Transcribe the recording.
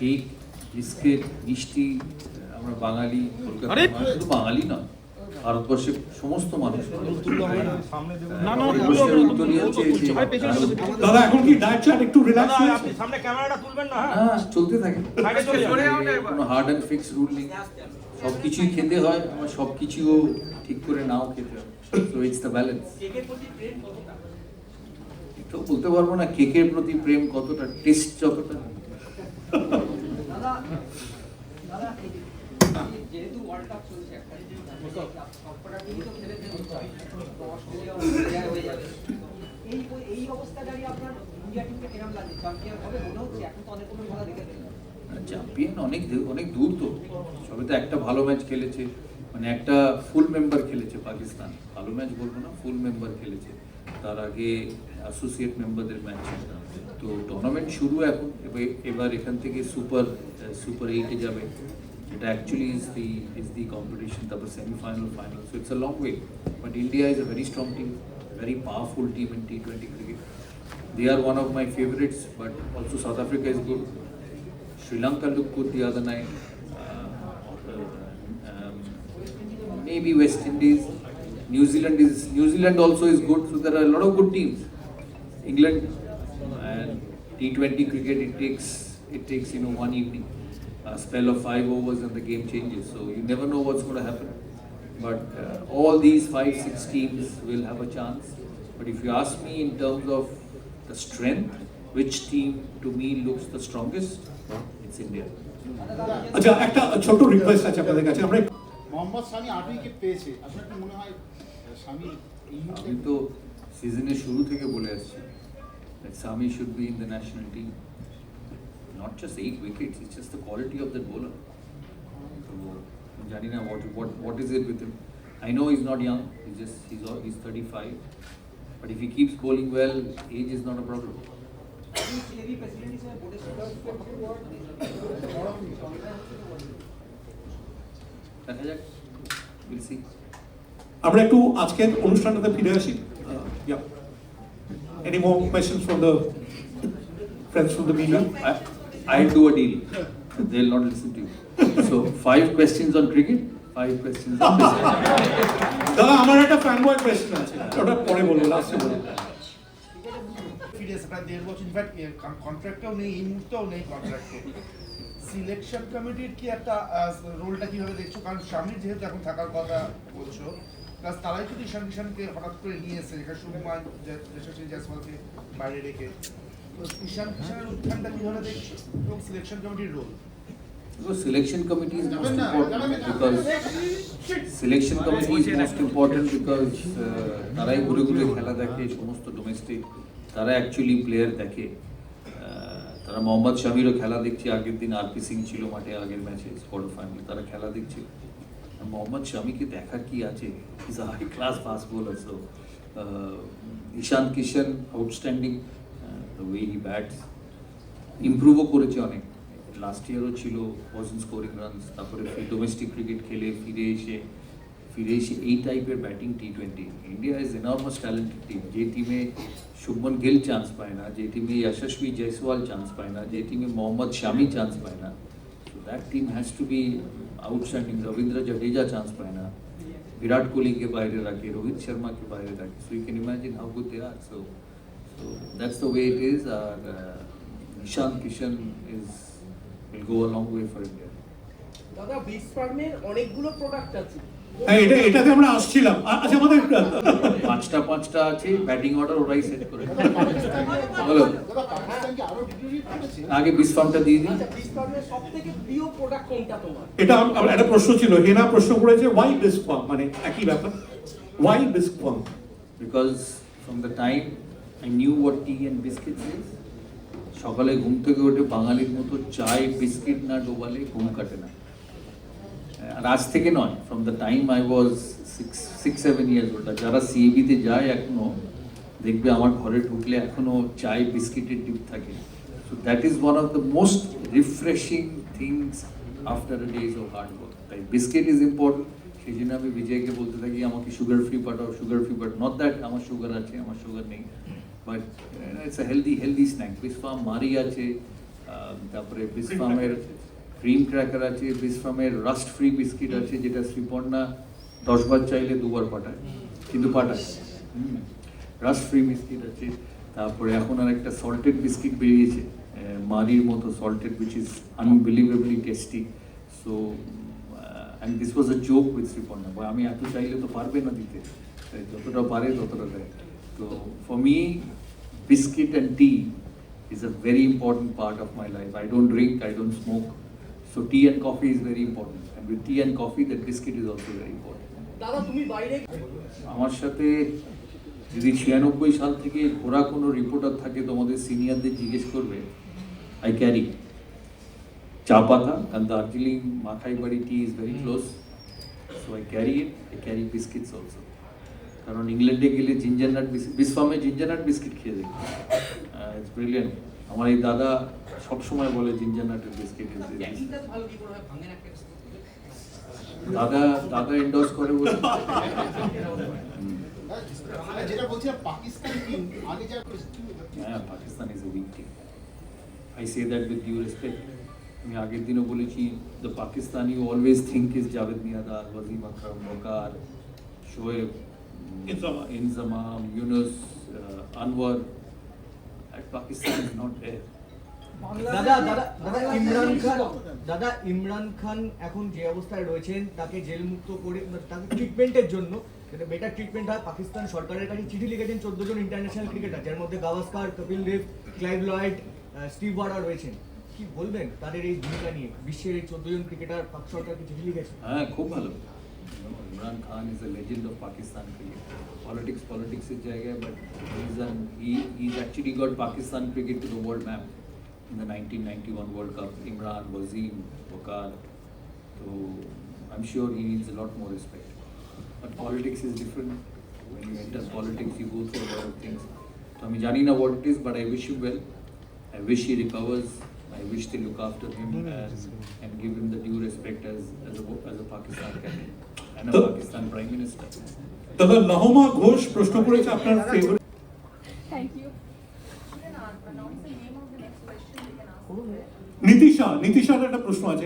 Cake, biscuit, মিষ্টি, আমরা বাঙালি, কলকাতার মানুষ, শুধু বাঙালি না, ভারতবর্ষের সমস্ত মানুষ উত্তরীয় চেয়েছে। দাদা এখন কি ডায়েট চার্ট একটু রিল্যাক্স হয়েছে? আপনি সামনে ক্যামেরাটা তুলবেন না? হ্যাঁ, চলতে থাকে, সাইডে চলে যান। কোনো হার্ড অ্যান্ড ফিক্স রুল নেই, সব কিছুই খেতে হয়, আমার সব কিছুও ঠিক করে নাও খেতে হয়, সো ইটস দ্য ব্যালেন্স। এটাও বলতে পারবো না কেকের প্রতি প্রেম কতটা, টেস্ট যতটা। যেহেতু ওয়ার্ল্ড কাপ চলছে একটা সবকটা টিমই তো খেলেছে, এই অবস্থা দাঁড়িয়ে আপনার ইন্ডিয়া টিমকে কেমন লাগছে? চ্যাম্পিয়ন হবে মনে হচ্ছে? এখন তো অনেক কোনো খেলা দেখে চ্যাম্পিয়ন অনেক দূর তো, সবে তো একটা ভালো ম্যাচ খেলেছে, মানে একটা ফুল মেম্বার খেলেছে পাকিস্তান, ভালো ম্যাচ বলবো না, ফুল মেম্বার খেলেছে, তার আগে অ্যাসোসিয়েট মেম্বারদের ম্যাচ। তো টুর্নামেন্ট শুরু এখন, এবার এখান থেকে সুপার 8-এ যাবে, এটা অ্যাকচুয়ালি ইজ দি কম্পিটিশন, তারপর semifinal, final, so it's a long way, but India is a very strong team, very powerful team in T20 cricket. They are one of my favorites, but also South Africa is good. Sri Lanka looked good the other night. Maybe West Indies. New Zealand also is good. So there are a lot of good teams. England and T20 cricket, it takes one evening, a spell of 5 overs and the game changes. So you never know what's going to happen. But all these 5-6 teams will have a chance. But if you ask me in terms of the strength, which team to me looks the strongest, it's India. আচ্ছা, একটা ছোট request আছে আপনাদের কাছে। আমরা মোহাম্মদ শামি 8 wicket পেয়েছে, আপনার কি মনে হয় শামি এই মুহূর্তে? আমি তো সিজনের শুরু থেকে বলে আসছি that Sami should be in the national team. Not just 8 wickets, it's just the quality of that bowler. জানি না what is it with him. I know he's not young, he's 35, but if he keeps bowling well, age is not a problem. দেখা যাক, we'll see. আমরা একটু আজকের অনুষ্ঠানটাতে ফিরে আসি। Any more questions from the friends from the media? I'll do a deal. They'll not listen to you. So 5 questions on cricket, 5 questions on business. দাদা আমার একটা ফ্যানবয় কোয়েশ্চেন আছে, ওটা পরে বলবো, লাস্টে বলবো। ফিরে এসে প্রায় 1.5 বছর, ইনফ্যাক্ট কন্ট্রাক্টেও নেই, এই মুহূর্তেও নেই কন্ট্রাক্টে। সিলেকশন কমিটির কি একটা রোলটা কিভাবে দেখছো? কারণ শামির যেহেতু এখন থাকার কথা বলছো, প্লাস তারাই কিন্তু ঈশান কিষানকে হঠাৎ করে নিয়ে এসেছে, যেখানে শুভমান যশস্বী জয়সওয়ালকে বাইরে রেখে। তো ঈশান কিষানের উত্থানটা কিভাবে দেখছো এবং সিলেকশন কমিটির role? Because selection committee is most important because তারাই ঘুরে ঘুরে খেলা দেখে, সমস্ত ডোমেস্টিক তারা অ্যাকচুয়ালি প্লেয়ার দেখে। তারা মোহাম্মদ শামিরও খেলা দেখছে, আগের দিন আরপি সিং ছিল মাঠে, আগের ম্যাচে কোয়ার্টার ফাইনালে তারা খেলা দেখছে। মোহাম্মদ শামিকে দেখার কি আছে, is a high class fast bowler. So Ishan Kishan outstanding, the way he bats, ইমপ্রুভও করেছে অনেক, লাস্ট ইয়ারও ছিল ওয়াজন্ট স্কোরিং রানস, তারপরে ডোমেস্টিক ক্রিকেট খেলে ফিরে এসে এই টাইপের batting T20। India is enormous talented team, যে টিমে শুভমন গিল চান্স পায় না, যে টিমে যশস্বী জয়সওয়াল চান্স পায় না, যে টিমে মোহাম্মদ শামি চান্স পায় না, so that team has to be outstanding. Ravindra Jadeja chance পায় না, বিরাট কোহলিকে বাইরে রাখে, রোহিত শর্মাকে বাইরে রাখে, so you can imagine how good they are. So that's the way it is. আর Ishan Kishan will go a long way for India. দাদা বিগ ফার্মের অনেকগুলো প্রোডাক্ট আছে। হ্যাঁ, এটাতে আমরা আসছিলাম। আচ্ছা, আমাদের 5টা আছে, ব্যাটিং অর্ডার ওরাই সেট করে। বলো, পাকিস্তানকে আরো ডিগ্রি করেছে। আগে বিসফার্মটা দিয়ে দিই। আচ্ছা, বিগ ফার্মের সবথেকে প্রিয় প্রোডাক্ট কোনটা তোমার? এটা আমার একটা প্রশ্ন ছিল, হেনা প্রশ্ন করেছে ওয়াই বিস্ক ফার্ম, মানে একই ব্যাপার, why Bisk Farm? Because from the time I knew what tea and biscuits is, সকালে ঘুম থেকে উঠে বাঙালির মতো চায় বিস্কিট না ডোবালে ঘুম কাটে না। আর আজ থেকে নয়, from the time I was 6-7 years old. যারা সিএবিতে যায় এখনো দেখবে আমার ঘরে ঢুকলে এখনো চায় বিস্কিটের ডিপ থাকে। So that is one of the most refreshing things after a days of hard work. তাই বিস্কিট ইজ ইম্পর্টেন্ট। সেই জন্য আমি বিজয়কে বলতে থাকি আমাকে সুগার ফ্রি পাঠাও, সুগার ফ্রি পাঠাও। নট দ্যাট আমার সুগার আছে, আমার সুগার নেই, but it's a healthy snack. Bisk Farm Marie আছে, তারপরে বিসফার্মের ক্রিম ক্র্যাকার আছে, বিসফার্মের রাস্ট ফ্রি বিস্কিট আছে, যেটা শ্রীপর্ণা 10 বার চাইলে 2 বার পাঠায়, কিন্তু পাঠায়। রাস্ট ফ্রি বিস্কিট আছে। তারপরে এখন আর একটা সল্টেড বিস্কিট বেরিয়েছে, মারির মতো salted, which is unbelievably tasty. So and this was a joke with Sriparna, আমি এত চাইলে তো পারবে না দিতে, তাই যতটা পারে ততটা দেয়। তো for me biscuit and tea is a very important part of my life. I don't drink, I don't smoke. So tea and coffee is very important. And with tea and coffee, that biscuit is also very important. দাদা তুমি বাইরে আমার সাথে যদি 96 সাল থেকে ঘোরা কোনো রিপোর্টার থাকে, তোমাদের সিনিয়রদের জিজ্ঞেস করবে, I carry চা পাতা, and Darjeeling Makhai Badi tea is very close. So I carry it, I carry biscuits also. কারণ ইংল্যান্ডে গেলে জিঞ্জার নাট বিস্কিট, বিসফার্মে জিঞ্জার নাট বিস্কিট খেয়ে দেখি, ইটস ব্রিলিয়েন্ট। আমার এই দাদা সবসময় বলে জিঞ্জার নাটের বিস্কিট দাদা এন্ডোর্স করে বলে। যেটা বলছি পাকিস্তান টিম আগে যা হ্যাঁ, Pakistan is a weak team, I say that with due respect. আমি আগের দিনও বলেছি, the Pakistani always think is Javed Miandad, Wasim Akram, Waqar, Shoaib, Inzamam, Yunus, Anwar. At Pakistan is not there. দাদা ইমরান খান এখন যে অবস্থায় রয়েছেন, তাকে জেল মুক্ত করে তাকে ট্রিটমেন্টের জন্য যাতে বেটার ট্রিটমেন্ট হয়, পাকিস্তান সরকারের কাছে চিঠি লিখেছেন 14 জন ইন্টারন্যাশনাল ক্রিকেটার, যার মধ্যে Gavaskar, Kapil Dev, Clive Lloyd, Steve Warner রয়েছেন। কি বলবেন তাদের এই ভূমিকা নিয়ে? বিশ্বের এই 14 জন ক্রিকেটার পাক সরকারকে চিঠি লিখেছেন। হ্যাঁ, খুব ভালো। Imran Khan is a legend of Pakistan cricket. Politics is জায়গায়, but he's actually got Pakistan cricket to the world map in the 1991 World Cup. Imran, Wasim, Waqar. So I'm sure he needs a lot more respect. But politics is different. When you enter politics, you go through a lot of things. So আমি জানি না what it is, but I wish him well. I wish he recovers. I wish they look after him and give him the due respect as a Pakistan captain and a Pakistan Prime Minister. দাদা নহমা ঘোষ প্রশ্ন করেছে আপনার favourite. Thank you. নীতিশার একটা প্রশ্ন আছে।